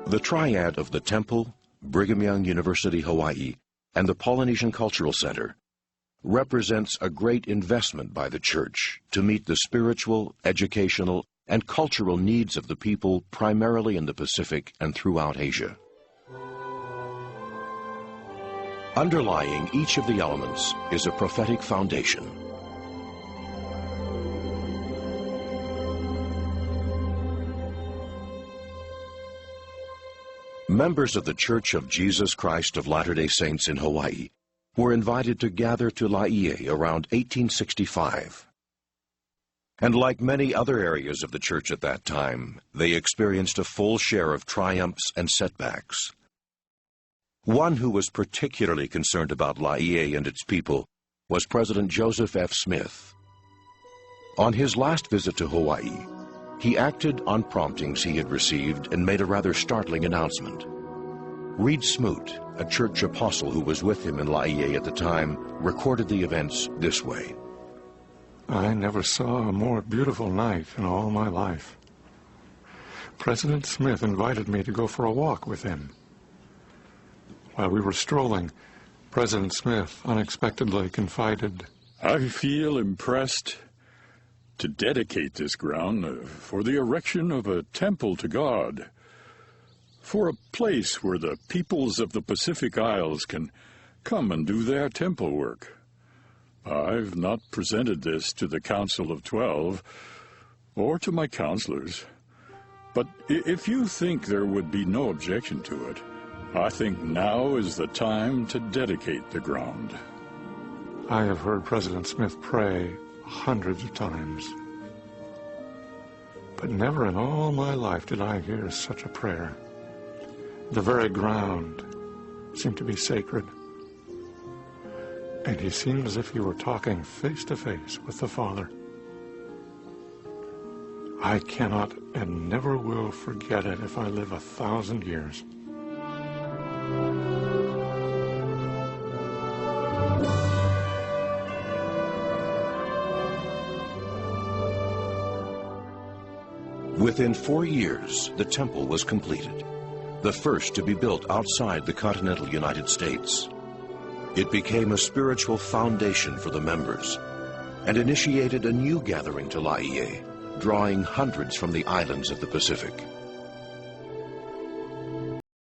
The triad of the Temple, Brigham Young University, Hawaii, and the Polynesian Cultural Center represents a great investment by the Church to meet the spiritual, educational, and cultural needs of the people primarily in the Pacific and throughout Asia. Underlying each of the elements is a prophetic foundation. Members of the Church of Jesus Christ of Latter-day Saints in Hawaii were invited to gather to Laie around 1865. And like many other areas of the church at that time, they experienced a full share of triumphs and setbacks. One who was particularly concerned about Laie and its people was President Joseph F. Smith. On his last visit to Hawaii, he acted on promptings he had received and made a rather startling announcement. Reed Smoot, a church apostle who was with him in Laie at the time, recorded the events this way. I never saw a more beautiful night in all my life. President Smith invited me to go for a walk with him. While we were strolling, President Smith unexpectedly confided, I feel impressed to dedicate this ground for the erection of a temple to God, for a place where the peoples of the Pacific Isles can come and do their temple work. I've not presented this to the Council of 12 or to my counselors, but if you think there would be no objection to it, I think now is the time to dedicate the ground. I have heard President Smith pray hundreds of times, but never in all my life did I hear such a prayer. The very ground seemed to be sacred, and he seemed as if he were talking face to face with the Father. I cannot and never will forget it if I live 1,000 years. Within 4 years, the temple was completed, the first to be built outside the continental United States. It became a spiritual foundation for the members and initiated a new gathering to Laie, drawing hundreds from the islands of the Pacific.